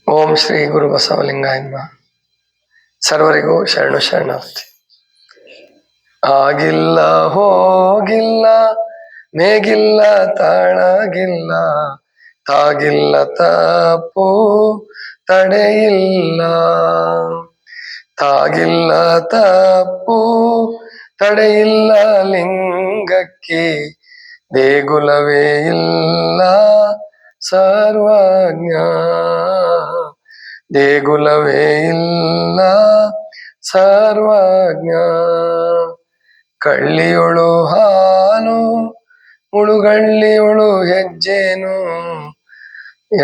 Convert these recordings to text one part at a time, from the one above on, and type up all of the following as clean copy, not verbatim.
ಓಂ ಶ್ರೀ ಗುರು ಬಸವಲಿಂಗಾಯ ನಮಃ. ಸರ್ವರಿಗೂ ಶರಣು ಶರಣಾರ್ಥಿ. ಆಗಿಲ್ಲ ಹೋಗಿಲ್ಲ, ಮೇಗಿಲ್ಲ ತಾಳಗಿಲ್ಲ, ತಾಗಿಲ್ಲ ತಪ್ಪು ತಡೆಯಿಲ್ಲ, ತಾಗಿಲ್ಲ ತಪ್ಪು ತಡೆಯಿಲ್ಲ, ಲಿಂಗಕ್ಕೆ ದೇಗುಲವೇ ಇಲ್ಲ ಸರ್ವಜ್ಞ, ದೇಗುಲವೇ ಇಲ್ಲ ಸರ್ವಜ್ಞ. ಕಳ್ಳಿಯೊಳು ಹಾಲು ಮುಳುಗಳ್ಳಿಯೊಳು ಹೆಜ್ಜೇನು,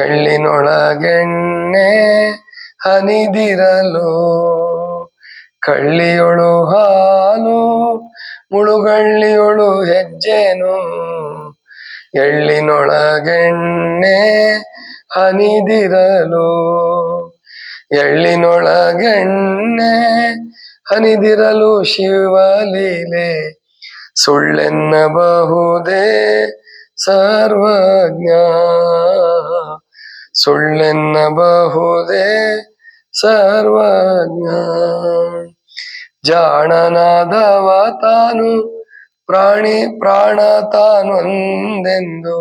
ಎಳ್ಳಿನೊಳಗೆಣ್ಣೆ ಹನಿದಿರಲು. ಕಳ್ಳಿಯೊಳು ಹಾಲು ಮುಳುಗಳ್ಳಿಯೊಳು ಹೆಜ್ಜೇನು, ಎಳ್ಳಿನೊಳಗೆಣ್ಣೆ ಹನಿದಿರಲು. ಎಳ್ಳಿನೊಳಗೆಣ್ಣೆ ಹನಿದಿರಲು ಶಿವಲೀಲೆ ಸುಳ್ಳೆನ್ನಬಹುದೇ ಸರ್ವಜ್ಞ, ಸುಳ್ಳೆನ್ನಬಹುದೇ ಸರ್ವಜ್ಞ. ಜಾಣನಾದವ ತಾನು ಪ್ರಾಣಿ ಪ್ರಾಣ ತಾನೊಂದೆಂದು,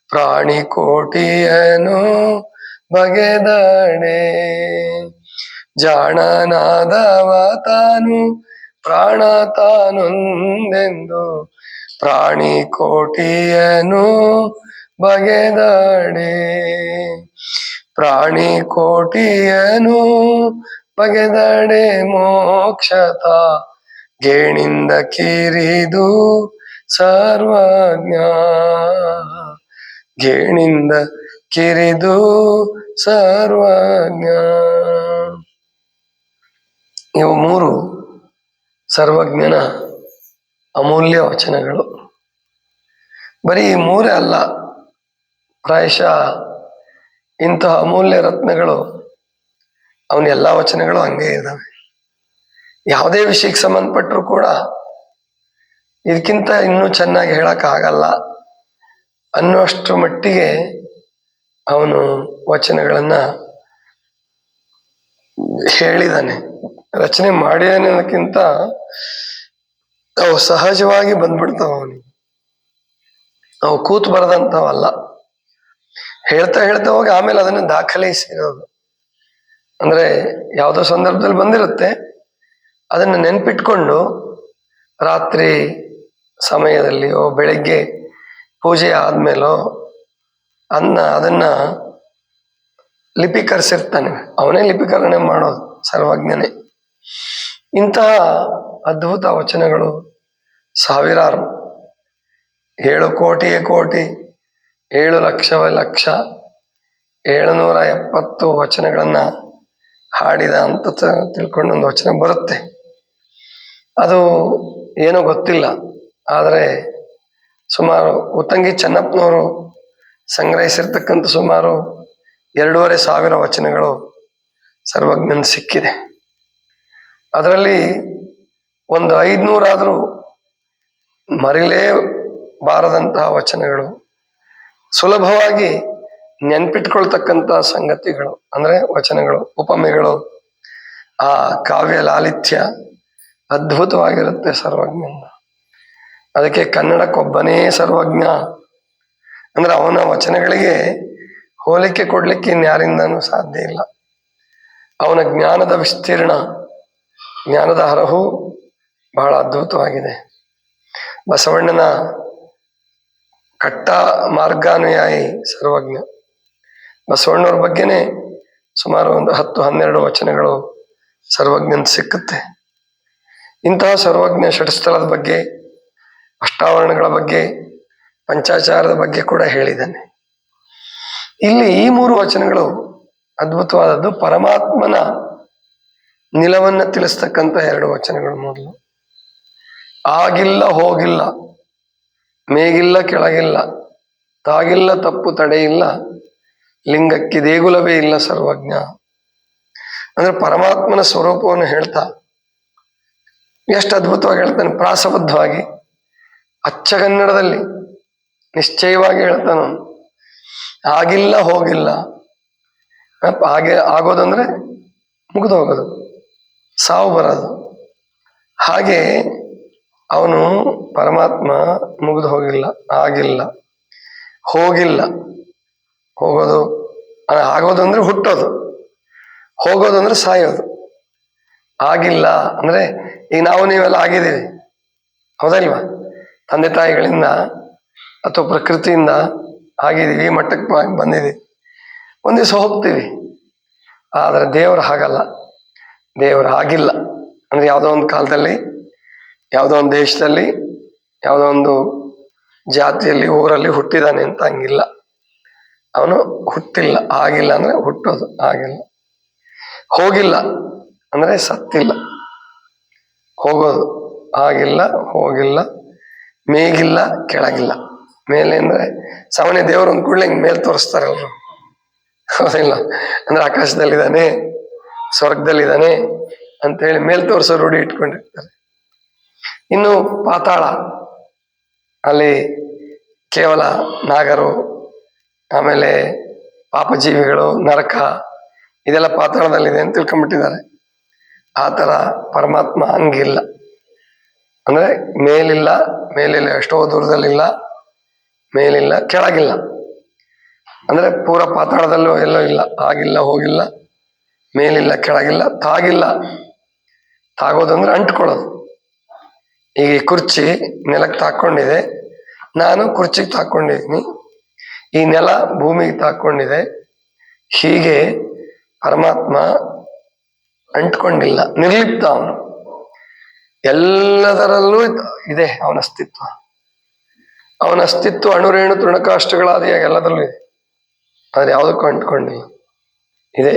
ಪ್ರಾಣಿ ಕೋಟಿಯನು ಬಗೆದಡೆ. ಜಾಣನಾದವ ತಾನು ಪ್ರಾಣ ತಾನೊಂದೆಂದು, ಪ್ರಾಣಿ ಕೋಟಿಯನು ಬಗೆದಡೆ. ಪ್ರಾಣಿ ಕೋಟಿಯನು ಬಗೆದಡೆ ಮೋಕ್ಷತ ಗೇಣಿಂದ ಕಿರಿದು ಸರ್ವಜ್ಞ, ಗೇಣಿಂದ ಕಿರಿದು ಸರ್ವಜ್ಞ. ಇವು ಮೂರು ಸರ್ವಜ್ಞನ ಅಮೂಲ್ಯ ವಚನಗಳು. ಬರೀ ಈ ಮೂರೇ ಅಲ್ಲ, ಪ್ರಾಯಶಃ ಇಂತಹ ಅಮೂಲ್ಯ ರತ್ನಗಳು ಅವನ ಎಲ್ಲ ವಚನಗಳು ಹಂಗೆ ಇದ್ದಾವೆ. ಯಾವುದೇ ವಿಷಯಕ್ಕೆ ಸಂಬಂಧಪಟ್ಟರು ಕೂಡ ಇದಕ್ಕಿಂತ ಇನ್ನೂ ಚೆನ್ನಾಗಿ ಹೇಳಕ್ಕಾಗಲ್ಲ ಅನ್ನುವಷ್ಟು ಮಟ್ಟಿಗೆ ಅವನು ವಚನಗಳನ್ನ ಹೇಳಿದಾನೆ, ರಚನೆ ಮಾಡಿದಾನೆ ಅನ್ನೋದಕ್ಕಿಂತ ಅವು ಸಹಜವಾಗಿ ಬಂದ್ಬಿಡ್ತಾವ ಅವನಿಗೆ. ಅವು ಕೂತು ಬರದಂಥವಲ್ಲ, ಹೇಳ್ತಾ ಹೇಳ್ತಾ ಹೋಗಿ ಆಮೇಲೆ ಅದನ್ನು ದಾಖಲಿಸಿರೋದು. ಅಂದ್ರೆ ಯಾವುದೋ ಸಂದರ್ಭದಲ್ಲಿ ಬಂದಿರುತ್ತೆ, ಅದನ್ನು ನೆನ್ಪಿಟ್ಕೊಂಡು ರಾತ್ರಿ ಸಮಯದಲ್ಲಿಯೋ ಬೆಳಗ್ಗೆ ಪೂಜೆ ಆದ್ಮೇಲೋ ಅದನ್ನ ಲಿಪೀಕರಿಸಿರ್ತಾನೆ. ಅವನೇ ಲಿಪೀಕರಣೆ ಮಾಡೋದು, ಸರ್ವಜ್ಞನೇ. ಇಂತಹ ಅದ್ಭುತ ವಚನಗಳು ಸಾವಿರಾರು, 7 ಕೋಟಿಯೇ ಕೋಟಿ, 7 ಲಕ್ಷವೇ ಲಕ್ಷ, 770 ವಚನಗಳನ್ನ ಹಾಡಿದ ಅಂತ ತಿಳ್ಕೊಂಡು ಒಂದು ವಚನ ಬರುತ್ತೆ. ಅದು ಏನೋ ಗೊತ್ತಿಲ್ಲ, ಆದರೆ ಸುಮಾರು ಉತ್ತಂಗಿ ಚೆನ್ನಪ್ಪನವರು ಸಂಗ್ರಹಿಸಿರ್ತಕ್ಕಂಥ ಸುಮಾರು 2500 ವಚನಗಳು ಸರ್ವಜ್ಞನ್ ಸಿಕ್ಕಿದೆ. ಅದರಲ್ಲಿ ಒಂದು 500 ಆದರೂ ಮರಿಲೇ ಬಾರದಂತಹ ವಚನಗಳು, ಸುಲಭವಾಗಿ ನೆನ್ಪಿಟ್ಕೊಳ್ತಕ್ಕಂಥ ಸಂಗತಿಗಳು, ಅಂದ್ರೆ ವಚನಗಳು, ಉಪಮೆಗಳು, ಆ ಕಾವ್ಯ ಲಾಲಿತ್ಯ ಅದ್ಭುತವಾಗಿರುತ್ತೆ ಸರ್ವಜ್ಞನ. ಅದಕ್ಕೆ ಕನ್ನಡಕ್ಕೊಬ್ಬನೇ ಸರ್ವಜ್ಞ ಅಂದ್ರೆ ಅವನ ವಚನಗಳಿಗೆ ಹೋಲಿಕೆ ಕೊಡ್ಲಿಕ್ಕೆ ಇನ್ಯಾರಿಂದನೂ ಸಾಧ್ಯ ಇಲ್ಲ. ಅವನ ಜ್ಞಾನದ ವಿಸ್ತೀರ್ಣ, ಜ್ಞಾನದ ಹರಹು ಬಹಳ ಅದ್ಭುತವಾಗಿದೆ. ಬಸವಣ್ಣನ ಕಟ್ಟ ಮಾರ್ಗಾನುಯಾಯಿ ಸರ್ವಜ್ಞ. ಬಸವಣ್ಣವ್ರ ಬಗ್ಗೆನೆ ಸುಮಾರು ಒಂದು 10-12 ವಚನಗಳು ಸರ್ವಜ್ಞನ್ ಸಿಕ್ಕುತ್ತೆ. ಇಂತಹ ಸರ್ವಜ್ಞ ಷಟ್ಸ್ಥಳದ ಬಗ್ಗೆ, ಅಷ್ಟಾವರಣಗಳ ಬಗ್ಗೆ, ಪಂಚಾಚಾರದ ಬಗ್ಗೆ ಕೂಡ ಹೇಳಿದ್ದಾನೆ. ಇಲ್ಲಿ ಈ 3 ವಚನಗಳು ಅದ್ಭುತವಾದದ್ದು. ಪರಮಾತ್ಮನ ನಿಲವನ್ನ ತಿಳಿಸ್ತಕ್ಕಂಥ 2 ವಚನಗಳು. ಮೊದಲು, ಆಗಿಲ್ಲ ಹೋಗಿಲ್ಲ, ಮೇಗಿಲ್ಲ ಕೆಳಗಿಲ್ಲ, ತಾಗಿಲ್ಲ ತಪ್ಪು ತಡೆಯಿಲ್ಲ, ಲಿಂಗಕ್ಕೆ ದೇಗುಲವೇ ಇಲ್ಲ ಸರ್ವಜ್ಞ. ಅಂದ್ರೆ ಪರಮಾತ್ಮನ ಸ್ವರೂಪವನ್ನು ಹೇಳ್ತಾ ಎಷ್ಟು ಅದ್ಭುತವಾಗಿ ಹೇಳ್ತಾನೆ, ಪ್ರಾಸಬದ್ಧವಾಗಿ, ಅಚ್ಚಗನ್ನಡದಲ್ಲಿ ನಿಶ್ಚಯವಾಗಿ ಹೇಳ್ತಾನ. ಆಗಿಲ್ಲ ಹೋಗಿಲ್ಲ, ಹಾಗೆ ಆಗೋದಂದ್ರೆ ಮುಗಿದು ಹೋಗೋದು, ಸಾವು ಬರೋದು. ಹಾಗೆ ಅವನು ಪರಮಾತ್ಮ ಮುಗಿದು ಹೋಗಿಲ್ಲ, ಆಗಿಲ್ಲ, ಹೋಗಿಲ್ಲ. ಹೋಗೋದು ಆಗೋದು ಅಂದ್ರೆ ಹುಟ್ಟೋದು, ಹೋಗೋದು ಅಂದ್ರೆ ಸಾಯೋದು. ಆಗಿಲ್ಲ ಅಂದ್ರೆ ಈಗ ನಾವು ನೀವೆಲ್ಲ ಆಗಿದ್ದೀವಿ, ಹೌದಲ್ವಾ? ತಂದೆ ತಾಯಿಗಳಿಂದ ಅಥವಾ ಪ್ರಕೃತಿಯಿಂದ ಆಗಿದ್ದೀವಿ, ಈ ಮಟ್ಟಕ್ಕೆ ಬಂದಿದ್ದೀವಿ. ಒಂದ್ ದಿವಸ ಹೋಗ್ತೀವಿ. ಆದರೆ ದೇವರು ಹಾಗಲ್ಲ. ದೇವರು ಆಗಿಲ್ಲ ಅಂದ್ರೆ ಯಾವುದೋ ಒಂದು ಕಾಲದಲ್ಲಿ, ಯಾವುದೋ ಒಂದು ದೇಶದಲ್ಲಿ, ಯಾವುದೋ ಒಂದು ಜಾತಿಯಲ್ಲಿ, ಊರಲ್ಲಿ ಹುಟ್ಟಿದಾನೆ ಅಂತ ಹಂಗಿಲ್ಲ. ಅವನು ಹುಟ್ಟಿಲ್ಲ. ಆಗಿಲ್ಲ ಅಂದ್ರೆ ಹುಟ್ಟೋದು, ಆಗಿಲ್ಲ. ಹೋಗಿಲ್ಲ ಅಂದ್ರೆ ಸತ್ತಿಲ್ಲ, ಹೋಗೋದು. ಆಗಿಲ್ಲ, ಹೋಗಿಲ್ಲ, ಮೇಗಿಲ್ಲ, ಕೆಳಗಿಲ್ಲ. ಮೇಲೆ ಅಂದ್ರೆ ಸಾಮಾನ್ಯ ದೇವರು ಒಂದು ಕೂಡಲೇ ಹಿಂಗೆ ಮೇಲೆ ತೋರಿಸ್ತಾರೆ ಅವರು, ಹೌದಿಲ್ಲ? ಅಂದ್ರೆ ಆಕಾಶದಲ್ಲಿದ್ದಾನೆ, ಸ್ವರ್ಗದಲ್ಲಿದ್ದಾನೆ ಅಂತೇಳಿ ಮೇಲ್ ತೋರಿಸೋ ರೂಢಿ ಇಟ್ಕೊಂಡಿರ್ತಾರೆ. ಇನ್ನು ಪಾತಾಳ, ಅಲ್ಲಿ ಕೇವಲ ನಾಗರು, ಆಮೇಲೆ ಪಾಪಜೀವಿಗಳು, ನರಕ, ಇದೆಲ್ಲ ಪಾತಾಳದಲ್ಲಿದೆ ಅಂತ ತಿಳ್ಕೊಂಡ್ಬಿಟ್ಟಿದ್ದಾರೆ. ಆ ಥರ ಪರಮಾತ್ಮ ಹಂಗಿಲ್ಲ. ಅಂದ್ರೆ ಮೇಲಿಲ್ಲ, ಮೇಲಿಲ್ಲ, ಎಷ್ಟೋ ದೂರದಲ್ಲಿಲ್ಲ, ಮೇಲಿಲ್ಲ, ಕೆಳಗಿಲ್ಲ. ಅಂದ್ರೆ ಪೂರ ಪಾತಾಳದಲ್ಲೂ ಎಲ್ಲೋ ಇಲ್ಲ, ಆಗಿಲ್ಲ, ಹೋಗಿಲ್ಲ, ಮೇಲಿಲ್ಲ, ಕೆಳಗಿಲ್ಲ, ತಾಗಿಲ್ಲ. ತಾಗೋದಂದ್ರೆ ಅಂಟ್ಕೊಳ್ಳೋದು. ಈಗ ಈ ಕುರ್ಚಿ ನೆಲಕ್ಕೆ ತಾಕೊಂಡಿದೆ, ನಾನು ಕುರ್ಚಿಗೆ ತಾಕೊಂಡಿದ್ದೀನಿ, ಈ ನೆಲ ಭೂಮಿಗೆ ತಾಕೊಂಡಿದೆ. ಹೀಗೆ ಪರಮಾತ್ಮ ಅಂಟ್ಕೊಂಡಿಲ್ಲ, ನಿರ್ಲಿಪ್ತ. ಅವನು ಎಲ್ಲದರಲ್ಲೂ ಇದೆ ಅವನ ಅಸ್ತಿತ್ವ. ಅವನ ಅಸ್ತಿತ್ವ ಅಣುರೇಣು ತೃಣಕಾಷ್ಟಗಳಾದಿಯಾಗಿ ಎಲ್ಲದರಲ್ಲೂ ಇದೆ, ಆದ್ರೆ ಯಾವುದಕ್ಕೂ ಅಂಟ್ಕೊಂಡಿಲ್ಲ, ಇದೆ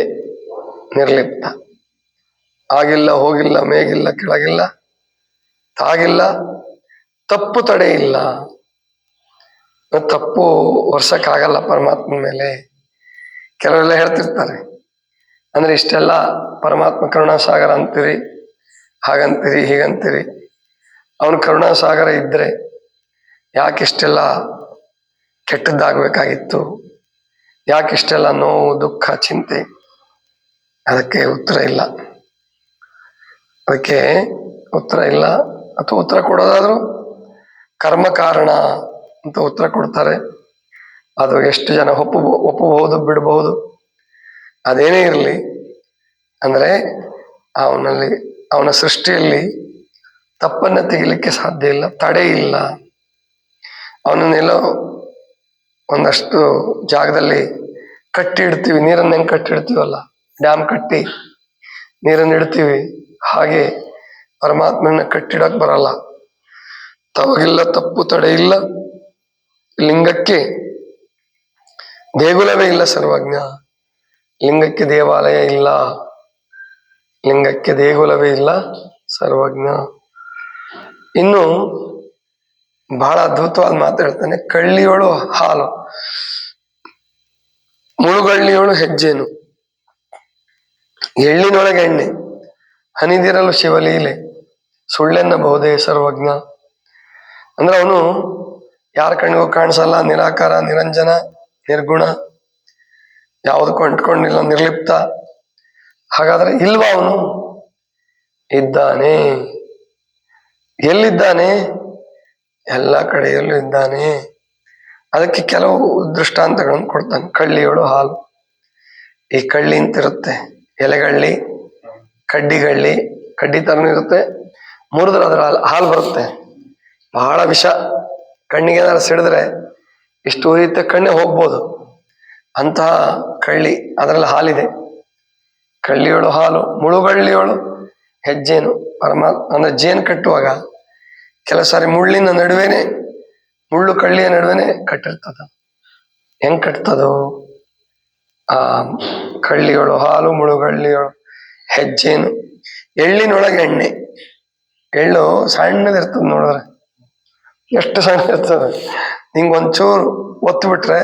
ನಿರ್ಲಿಪ್ತ. ಆಗಿಲ್ಲ, ಹೋಗಿಲ್ಲ, ಮೇಗಿಲ್ಲ, ಕೆಳಗಿಲ್ಲ, ತಾಗಿಲ್ಲ, ತಪ್ಪು ತಡೆ ಇಲ್ಲ. ತಪ್ಪು ವರ್ಷಕ್ಕಾಗಲ್ಲ ಪರಮಾತ್ಮ ಮೇಲೆ. ಕೆಲವೆಲ್ಲ ಹೇಳ್ತಿರ್ತಾರೆ, ಅಂದ್ರೆ ಇಷ್ಟೆಲ್ಲ ಪರಮಾತ್ಮ ಕರುಣಾಸಾಗರ ಅಂತೀರಿ, ಹಾಗಂತೀರಿ, ಹೀಗಂತೀರಿ. ಅವನು ಕರುಣಾಸಾಗರ ಇದ್ರೆ ಯಾಕಿಷ್ಟೆಲ್ಲ ಕೆಟ್ಟದ್ದಾಗಬೇಕಾಗಿತ್ತು? ಯಾಕಿಷ್ಟೆಲ್ಲ ನೋವು, ದುಃಖ, ಚಿಂತೆ? ಅದಕ್ಕೆ ಉತ್ತರ ಇಲ್ಲ. ಅದಕ್ಕೆ ಉತ್ತರ ಇಲ್ಲ. ಅಥವಾ ಉತ್ತರ ಕೊಡೋದಾದ್ರೂ ಕರ್ಮ ಕಾರಣ ಅಂತ ಉತ್ತರ ಕೊಡ್ತಾರೆ. ಅದು ಎಷ್ಟು ಜನ ಒಪ್ಪಬಹುದು, ಬಿಡಬಹುದು. ಅದೇನೇ ಇರಲಿ, ಅಂದ್ರೆ ಅವನ ಸೃಷ್ಟಿಯಲ್ಲಿ ತಪ್ಪನ್ನ ತೆಗಿಲಿಕ್ಕೆ ಸಾಧ್ಯ ಇಲ್ಲ, ತಡೆ ಇಲ್ಲ. ಅವನನ್ನೆಲ್ಲೋ ಒಂದಷ್ಟು ಜಾಗದಲ್ಲಿ ಕಟ್ಟಿ ಇಡ್ತೀವಿ, ನೀರನ್ನ ಹೆಂಗೆ ಕಟ್ಟಿ ಇಡ್ತೀವಲ್ಲ, ಡ್ಯಾಮ್ ಕಟ್ಟಿ ನೀರನ್ನು ಇಡ್ತೀವಿ, ಹಾಗೆ ಪರಮಾತ್ಮನ ಕಟ್ಟಿಡಕ್ ಬರಲ್ಲ. ತವಗಿಲ್ಲ, ತಪ್ಪು ತಡೆ ಇಲ್ಲ. ಲಿಂಗಕ್ಕೆ ದೇಗುಲವೇ ಇಲ್ಲ ಸರ್ವಜ್ಞ. ಲಿಂಗಕ್ಕೆ ದೇವಾಲಯ ಇಲ್ಲ, ಲಿಂಗಕ್ಕೆ ದೇಗುಲವೇ ಇಲ್ಲ ಸರ್ವಜ್ಞ. ಇನ್ನು ಬಹಳ ಅದ್ಭುತವಾದ ಮಾತು ಹೇಳ್ತಾನೆ. ಕಳ್ಳಿಯೋಳು ಹಾಲು, ಮುಳುಗಳ್ಳಿಯೋಳು ಹೆಜ್ಜೇನು, ಎಳ್ಳಿನೊಳಗೆ ಎಣ್ಣೆ, ಹನಿದಿರಲು ಶಿವಲೀಲೆ, ಸುಳ್ಳೆನ್ನಬಹುದೇ ಸರ್ವಜ್ಞ. ಅಂದ್ರೆ ಅವನು ಯಾರ ಕಣ್ಣಿಗೂ ಕಾಣಿಸಲ್ಲ, ನಿರಾಕಾರ, ನಿರಂಜನ, ನಿರ್ಗುಣ, ಯಾವುದಕ್ಕೂ ಅಂಟ್ಕೊಂಡಿಲ್ಲ, ನಿರ್ಲಿಪ್ತ. ಹಾಗಾದ್ರೆ ಇಲ್ವಾ ಅವನು? ಇದ್ದಾನೆ. ಎಲ್ಲಿದ್ದಾನೆ? ಎಲ್ಲ ಕಡೆಯಲ್ಲೂ ಇದ್ದಾನೆ. ಅದಕ್ಕೆ ಕೆಲವು ದೃಷ್ಟಾಂತಗಳನ್ನು ಕೊಡ್ತಾನೆ. ಕಳ್ಳಿಯೋಳು ಹಾಲು, ಈ ಕಳ್ಳಿ ಅಂತಿರುತ್ತೆ, ಎಲೆಗಳ್ಳಿ, ಕಡ್ಡಿಗಳ್ಳಿ, ಕಡ್ಡಿ ತರನೂ ಇರುತ್ತೆ, ಮುರಿದ್ರೆ ಅದರ ಹಾಲು ಬರುತ್ತೆ. ಬಹಳ ವಿಷ, ಕಣ್ಣಿಗೆ ಏನಾದ್ರು ಸಿಡಿದ್ರೆ ಇಷ್ಟು ಉರಿಯುತ್ತೆ, ಕಣ್ಣೆ ಹೋಗ್ಬೋದು. ಅಂತಹ ಕಳ್ಳಿ, ಅದರಲ್ಲಿ ಹಾಲಿದೆ. ಕಳ್ಳಿಯೋಳು ಹಾಲು, ಮುಳುಗಳ್ಳಿಯೋಳು ಹೆಜ್ಜೇನು. ಪರಮಾತ್ಮ ಅಂದ್ರೆ ಜೇನು ಕಟ್ಟುವಾಗ ಕೆಲವು ಸಾರಿ ಮುಳ್ಳಿನ ನಡುವೆನೆ, ಮುಳ್ಳು ಕಳ್ಳಿಯ ನಡುವೆನೆ ಕಟ್ಟಿರ್ತದ. ಹೆಂಗ್ ಕಟ್ತದೋ? ಆ ಕಳ್ಳಿಯೋಳು ಹಾಲು, ಮುಳುಗಳ್ಳಿಯೋಳು ಹೆಜ್ಜೇನು, ಎಳ್ಳಿನೊಳಗೆ ಎಣ್ಣೆ. ಎಳ್ಳು ಸಣ್ಣದಿರ್ತದೆ, ನೋಡಿದ್ರೆ ಎಷ್ಟು ಸಣ್ಣ ಇರ್ತದೆ. ಹಿಂಗೆ ಒಂಚೂರು ಒತ್ತು ಬಿಟ್ರೆ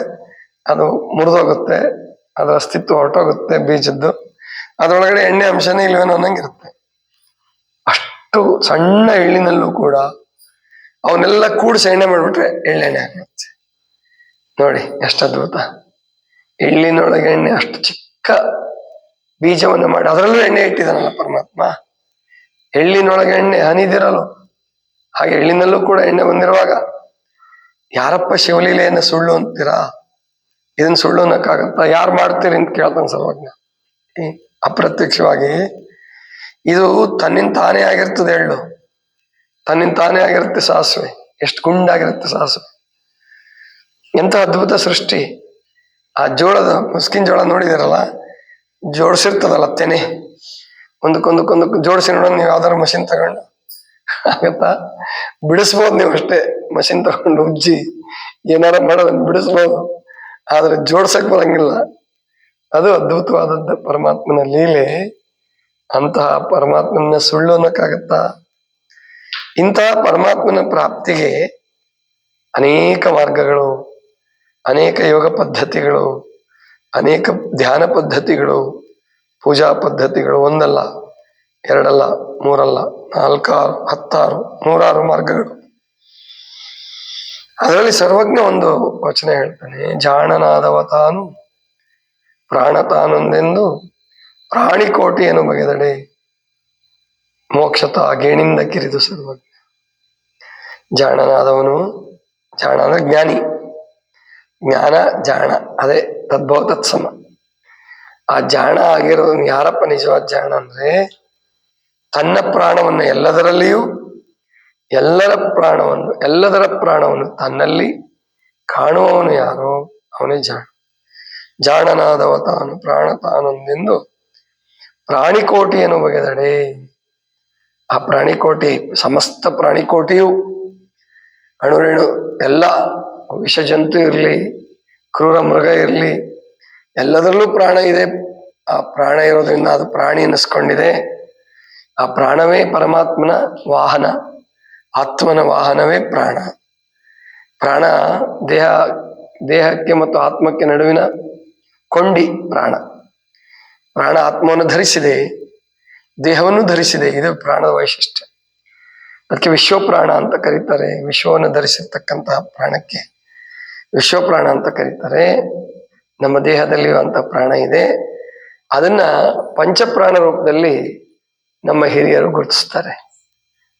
ಅದು ಮುರಿದೋಗುತ್ತೆ, ಅದರ ಅಸ್ತಿತ್ವ ಹೊರಟೋಗುತ್ತೆ ಬೀಜದ್ದು. ಅದರೊಳಗಡೆ ಎಣ್ಣೆ ಅಂಶನೇ ಇಲ್ವೇನೋ ಅನ್ನಂಗಿರುತ್ತೆ. ಅಷ್ಟು ಸಣ್ಣ ಎಳ್ಳಿನಲ್ಲೂ ಕೂಡ ಅವನ್ನೆಲ್ಲ ಕೂಡಿಸಿ ಎಣ್ಣೆ ಮಾಡಿಬಿಟ್ರೆ ಎಳ್ಳೆಣ್ಣೆ ಆಗುತ್ತೆ. ನೋಡಿ ಎಷ್ಟು ಅದ್ಭುತ. ಎಳ್ಳಿನೊಳಗೆ ಎಣ್ಣೆ, ಅಷ್ಟು ಚಿಕ್ಕ ಬೀಜವನ್ನು ಮಾಡಿ ಅದರಲ್ಲೂ ಎಣ್ಣೆ ಇಟ್ಟಿದ್ದಾನಲ್ಲ ಪರಮಾತ್ಮ. ಎಳ್ಳಿನೊಳಗೆ ಎಣ್ಣೆ ಹನಿದಿರಲು ಹಾಗೆ ಎಳ್ಳಿನಲ್ಲೂ ಕೂಡ ಎಣ್ಣೆ ಬಂದಿರುವಾಗ ಯಾರಪ್ಪ ಶಿವಲೀಲೆಯನ್ನು ಸುಳ್ಳು ಅಂತೀರಾ? ಇದನ್ನ ಸುಳ್ಳು ಅನ್ನಕ್ಕಾಗತ್ತ? ಯಾರು ಮಾಡ್ತೀರಿ ಅಂತ ಕೇಳ್ತಾನೆ ಸರ್ವಜ್ಞ. ಅಪ್ರತ್ಯಕ್ಷವಾಗಿ ಇದು ತನ್ನಿಂದ ತಾನೇ ಆಗಿರ್ತದೆ. ಎಳ್ಳು ತನ್ನಿಂದ ತಾನೇ ಆಗಿರುತ್ತೆ. ಸಾಸಿವೆ ಎಷ್ಟು ಗುಂಡಾಗಿರುತ್ತೆ ಸಾಸಿವೆ. ಎಂತ ಅದ್ಭುತ ಸೃಷ್ಟಿ. ಆ ಜೋಳದ ಮುಸ್ಕಿನ ಜೋಳ ನೋಡಿದಿರಲ್ಲ, ಜೋಡಿಸಿರ್ತದಲ್ಲ ತೆನೆ, ಒಂದಕ್ಕೊಂದಕ್ಕೊಂದಕ್ಕೆ ಜೋಡಿಸಿ ನೋಡೋಣ. ನೀವು ಯಾವ್ದಾದ್ರು ಮಷಿನ್ ತಗೊಂಡು ಆಗತ್ತಾ? ಬಿಡಿಸ್ಬೋದು ನೀವು ಅಷ್ಟೇ. ಮಷಿನ್ ತಗೊಂಡು ಉಜ್ಜಿ ಏನಾರ ಮಾಡೋದನ್ನ ಬಿಡಿಸ್ಬೋದು, ಆದ್ರೆ ಜೋಡ್ಸಕ್ ಬರಂಗಿಲ್ಲ. ಅದು ಅದ್ಭುತವಾದದ್ದು ಪರಮಾತ್ಮನ ಲೀಲೆ. ಅಂತಹ ಪರಮಾತ್ಮನ ಸುಳ್ಳು ಅನ್ನಕ್ಕಾಗತ್ತಾ? ಇಂತಹ ಪರಮಾತ್ಮನ ಪ್ರಾಪ್ತಿಗೆ ಅನೇಕ ಮಾರ್ಗಗಳು, ಅನೇಕ ಯೋಗ ಪದ್ಧತಿಗಳು, ಅನೇಕ ಧ್ಯಾನ ಪದ್ಧತಿಗಳು, ಪೂಜಾ ಪದ್ಧತಿಗಳು, ಒಂದಲ್ಲ ಎರಡಲ್ಲ ಮೂರಲ್ಲ 4, 6, 10, 100 ಮಾರ್ಗಗಳು. ಅದರಲ್ಲಿ ಸರ್ವಜ್ಞ ಒಂದು ವಚನ ಹೇಳ್ತಾನೆ, ಜಾಣನಾದವ ತಾನು ಪ್ರಾಣ ತಾನೊಂದೆಂದು ಪ್ರಾಣಿಕೋಟಿಯನ್ನು ಬಗೆದಡೆ ಮೋಕ್ಷತ ಗೇಣಿಂದ ಕಿರಿದು. ಸರ್ವಜ್ಞ ಜಾಣನಾದವನು, ಜಾಣ ಅಂದ್ರೆ ಜ್ಞಾನಿ, ಜ್ಞಾನ ಜಾಣ ಅದೇ ತದ್ಭವ ತತ್ಸಮ. ಆ ಜಾಣ ಆಗಿರೋದು ಯಾರಪ್ಪ ನಿಜವಾದ ಜಾಣ ಅಂದ್ರೆ ತನ್ನ ಪ್ರಾಣವನ್ನು ಎಲ್ಲದರಲ್ಲಿಯೂ ಎಲ್ಲದರ ಪ್ರಾಣವನ್ನು ತನ್ನಲ್ಲಿ ಕಾಣುವವನು ಯಾರೋ ಅವನೇ ಜಾಣ. ಜಾಣನಾದವ ತಾನು ಪ್ರಾಣ ತಾನೊಂದೆಂದು ಪ್ರಾಣಿಕೋಟಿಯನ್ನು ಬಗೆದಡೆ. ಆ ಪ್ರಾಣಿಕೋಟಿ, ಸಮಸ್ತ ಪ್ರಾಣಿಕೋಟಿಯು ಅಣುರೇಣು ಎಲ್ಲ, ವಿಷ ಜಂತು ಇರಲಿ, ಕ್ರೂರ ಮೃಗ ಇರಲಿ, ಎಲ್ಲದರಲ್ಲೂ ಪ್ರಾಣ ಇದೆ. ಆ ಪ್ರಾಣ ಇರೋದ್ರಿಂದ ಅದು ಪ್ರಾಣಿ ಅನ್ನಿಸ್ಕೊಂಡಿದೆ. ಆ ಪ್ರಾಣವೇ ಪರಮಾತ್ಮನ ವಾಹನ, ಆತ್ಮನ ವಾಹನವೇ ಪ್ರಾಣ. ಪ್ರಾಣ ದೇಹಕ್ಕೆ ಮತ್ತು ಆತ್ಮಕ್ಕೆ ನಡುವಿನ ಕೊಂಡಿ ಪ್ರಾಣ. ಪ್ರಾಣ ಆತ್ಮವನ್ನು ಧರಿಸಿದೆ, ದೇಹವನ್ನು ಧರಿಸಿದೆ. ಇದು ಪ್ರಾಣದ ವೈಶಿಷ್ಟ್ಯ. ಅದಕ್ಕೆ ವಿಶ್ವಪ್ರಾಣ ಅಂತ ಕರೀತಾರೆ. ವಿಶ್ವವನ್ನು ಧರಿಸಿರ್ತಕ್ಕಂತಹ ಪ್ರಾಣಕ್ಕೆ ವಿಶ್ವಪ್ರಾಣ ಅಂತ ಕರೀತಾರೆ. ನಮ್ಮ ದೇಹದಲ್ಲಿರುವಂತಹ ಪ್ರಾಣ ಇದೆ. ಅದನ್ನ ಪಂಚಪ್ರಾಣ ರೂಪದಲ್ಲಿ ನಮ್ಮ ಹಿರಿಯರು ಗುರುತಿಸ್ತಾರೆ.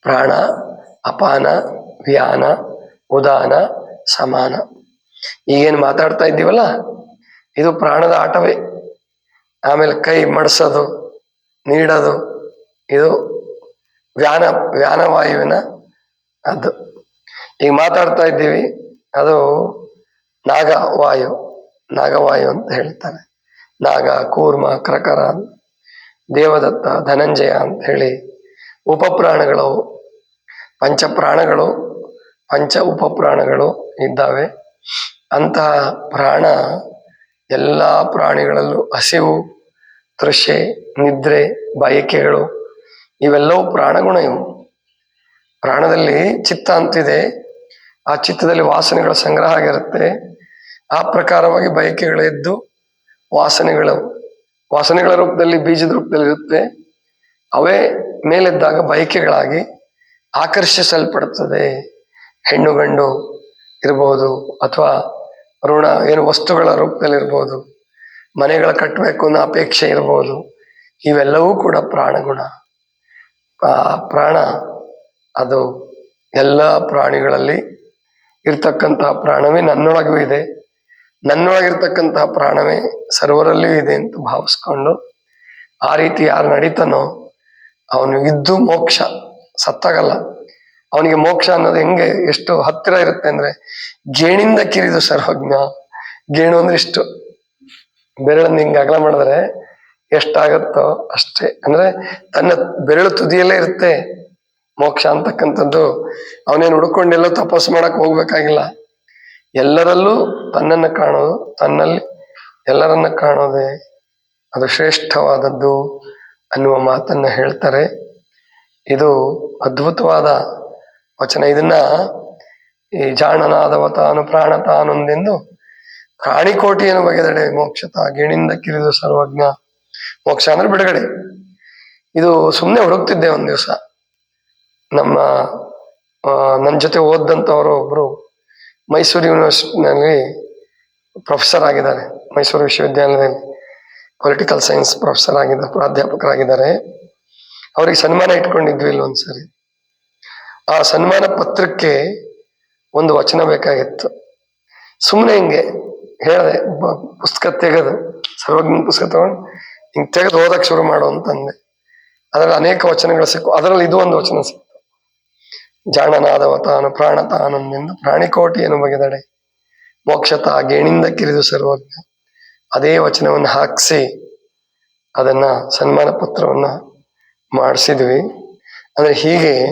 ಪ್ರಾಣ, ಅಪಾನ, ವ್ಯಾನ, ಉದಾನ, ಸಮಾನ. ಈಗೇನು ಮಾತಾಡ್ತಾ ಇದ್ದೀವಲ್ಲ, ಇದು ಪ್ರಾಣದ ಆಟವೇ. ಆಮೇಲೆ ಕೈ ಮಡಿಸೋದು, ನೀಡೋದು, ಇದು ವ್ಯಾನವಾಯುವಿನ ಅದು. ಈಗ ಮಾತಾಡ್ತಾ ಇದ್ದೀವಿ, ಅದು ನಾಗವಾಯು ಅಂತ ಹೇಳ್ತಾರೆ. ನಾಗ, ಕೂರ್ಮ, ಕ್ರಕರ, ದೇವದತ್ತ, ಧನಂಜಯ ಅಂತ ಹೇಳಿ ಉಪಪ್ರಾಣಗಳು, ಪಂಚಪ್ರಾಣಗಳು, ಪಂಚ ಉಪಪ್ರಾಣಗಳು ಇದ್ದಾವೆ. ಅಂತಹ ಪ್ರಾಣ ಎಲ್ಲ ಪ್ರಾಣಿಗಳಲ್ಲೂ ಹಸಿವು, ತೃಷೆ, ನಿದ್ರೆ, ಬಯಕೆಗಳು ಇವೆಲ್ಲವೂ ಪ್ರಾಣಗುಣ. ಇವು ಪ್ರಾಣದಲ್ಲಿ ಚಿತ್ತ ಅಂತಿದೆ. ಆ ಚಿತ್ತದಲ್ಲಿ ವಾಸನೆಗಳ ಸಂಗ್ರಹ ಆಗಿರುತ್ತೆ. ಆ ಪ್ರಕಾರವಾಗಿ ಬಯಕೆಗಳೆದ್ದು ವಾಸನೆಗಳ ರೂಪದಲ್ಲಿ, ಬೀಜದ ರೂಪದಲ್ಲಿ ಇರುತ್ತೆ. ಅವೇ ಮೇಲೆದ್ದಾಗ ಬಯಕೆಗಳಾಗಿ ಆಕರ್ಷಿಸಲ್ಪಡುತ್ತದೆ. ಹೆಣ್ಣು ಗಂಡು ಇರ್ಬೋದು, ಅಥವಾ ಋಣ ಏನು ವಸ್ತುಗಳ ರೂಪದಲ್ಲಿ ಇರ್ಬೋದು, ಮನೆಗಳ ಕಟ್ಟಬೇಕು ಅನ್ನೋ ಅಪೇಕ್ಷೆ ಇರ್ಬೋದು. ಇವೆಲ್ಲವೂ ಕೂಡ ಪ್ರಾಣಗುಣ. ಆ ಪ್ರಾಣ ಅದು ಎಲ್ಲ ಪ್ರಾಣಿಗಳಲ್ಲಿ ಇರ್ತಕ್ಕಂತಹ ಪ್ರಾಣವೇ ನನ್ನೊಳಗೂ ಇದೆ, ನನ್ನೊಳಗಿರ್ತಕ್ಕಂತಹ ಪ್ರಾಣವೇ ಸರ್ವರಲ್ಲಿಯೂ ಇದೆ ಅಂತ ಭಾವಿಸ್ಕೊಂಡು ಆ ರೀತಿ ಯಾರು ನಡೀತಾನೋ ಅವನು ಇದ್ದು ಮೋಕ್ಷ, ಸತ್ತಾಗಲ್ಲ. ಅವನಿಗೆ ಮೋಕ್ಷ ಅನ್ನೋದು ಹೆಂಗೆ, ಎಷ್ಟು ಹತ್ತಿರ ಇರುತ್ತೆ ಅಂದ್ರೆ ಗೇಣಿಂದ ಕಿರಿದು. ಸರ್ವಜ್ಞ ಗೇಣು ಅಂದ್ರೆ ಇಷ್ಟು, ಬೆರಳನ್ನು ಹಿಂಗೆ ಅಗಲ ಮಾಡಿದ್ರೆ ಎಷ್ಟಾಗತ್ತೋ ಅಷ್ಟೇ. ಅಂದ್ರೆ ತನ್ನ ಬೆರಳು ತುದಿಯಲ್ಲೇ ಇರುತ್ತೆ ಮೋಕ್ಷ ಅಂತಕ್ಕಂಥದ್ದು. ಅವನೇನು ಹುಡ್ಕೊಂಡೆಲ್ಲ ತಪಸ್ಸು ಮಾಡಕ್ ಹೋಗ್ಬೇಕಾಗಿಲ್ಲ. ಎಲ್ಲರಲ್ಲೂ ತನ್ನನ್ನು ಕಾಣೋದು, ತನ್ನಲ್ಲಿ ಎಲ್ಲರನ್ನ ಕಾಣೋದೇ ಅದು ಶ್ರೇಷ್ಠವಾದದ್ದು ಅನ್ನುವ ಮಾತನ್ನ ಹೇಳ್ತಾರೆ. ಇದು ಅದ್ಭುತವಾದ ವಚನ. ಇದನ್ನ ಈ ಜಾಣನಾದವ ತಾನು ಪ್ರಾಣ ತಾನೊಂದೆಂದು ಪ್ರಾಣಿಕೋಟಿಯನ್ನು ಬಗೆದಡೆ ಮೋಕ್ಷತ ಗೇಣಿಂದ ಕಿರಿದು ಸರ್ವಜ್ಞ. ಮೋಕ್ಷ ಅಂದ್ರೆ ಬಿಡುಗಡೆ. ಇದು ಸುಮ್ಮನೆ ಹುಡುಕ್ತಿದ್ದೆ ಒಂದ್ ದಿವಸ. ನನ್ನ ಜೊತೆ ಓದಂತವರು ಒಬ್ರು ಮೈಸೂರು ಯೂನಿವರ್ಸಿಟಿನಲ್ಲಿ ಪ್ರೊಫೆಸರ್ ಆಗಿದ್ದಾರೆ, ಮೈಸೂರು ವಿಶ್ವವಿದ್ಯಾಲಯದಲ್ಲಿ. ಪೊಲಿಟಿಕಲ್ ಸೈನ್ಸ್ ಪ್ರೊಫೆಸರ್ ಆಗಿದ್ದಾರೆ, ಪ್ರಾಧ್ಯಾಪಕರಾಗಿದ್ದಾರೆ. ಅವ್ರಿಗೆ ಸನ್ಮಾನ ಇಟ್ಕೊಂಡಿದ್ವಿ ಇಲ್ಲಿ ಒಂದ್ಸರಿ. ಆ ಸನ್ಮಾನ ಪತ್ರಕ್ಕೆ ಒಂದು ವಚನ ಬೇಕಾಗಿತ್ತು. ಸುಮ್ಮನೆ ಹಿಂಗೆ ಹೇಳಿದೆ, ಪುಸ್ತಕ ತೆಗೆದು, ಸರ್ವಜ್ಞ ಪುಸ್ತಕ ತಗೊಂಡು ಹಿಂಗೆ ತೆಗೆದು ಓದಕ್ಕೆ ಶುರು ಮಾಡು ಅಂತಂದೆ. ಅದರಲ್ಲಿ ಅನೇಕ ವಚನಗಳು ಸಿಕ್ಕು. ಅದರಲ್ಲಿ ಇದು ಒಂದು ವಚನ ಸಿಕ್ತು. ಜಾಣನಾದವ ತಾನು ಪ್ರಾಣ ತಾನೊಂದೆಂದು ಪ್ರಾಣಿಕೋಟಿಯನ್ನು ಬಗೆದಡೆ ಮೋಕ್ಷತ ಗೇಣಿಂದ ಕಿರಿದು ಸರ್ವಜ್ಞ. ಅದೇ ವಚನವನ್ನು ಹಾಕಿಸಿ ಅದನ್ನ ಸನ್ಮಾನ ಪತ್ರವನ್ನ ಮಾಡಿಸಿದ್ವಿ. ಅಂದ್ರೆ ಹೀಗೆ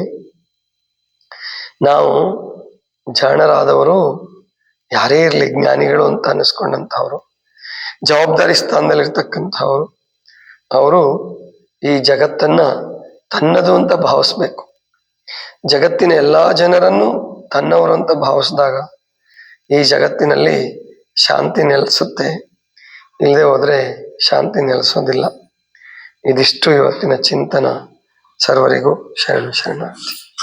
ನಾವು ಜಾಣರಾದವರು ಯಾರೇ ಇರಲಿ, ಜ್ಞಾನಿಗಳು ಅಂತ ಅನ್ನಿಸ್ಕೊಂಡಂಥವ್ರು, ಜವಾಬ್ದಾರಿ ಸ್ಥಾನದಲ್ಲಿರ್ತಕ್ಕಂಥವ್ರು, ಅವರು ಈ ಜಗತ್ತನ್ನ ತನ್ನದು ಅಂತ ಭಾವಿಸ್ಬೇಕು. ಜಗತ್ತಿನ ಎಲ್ಲಾ ಜನರನ್ನು ತನ್ನವರು ಅಂತ ಭಾವಿಸಿದಾಗ ಈ ಜಗತ್ತಿನಲ್ಲಿ ಶಾಂತಿ ನೆಲೆಸುತ್ತೆ. ಇಲ್ಲದೆ ಹೋದ್ರೆ ಶಾಂತಿ ನೆಲೆಸೋದಿಲ್ಲ. ಇದಿಷ್ಟು ಇವತ್ತಿನ ಚಿಂತನ. ಸರ್ವರಿಗೂ ಶರಣು ಶರಣಾರ್ಥಿ.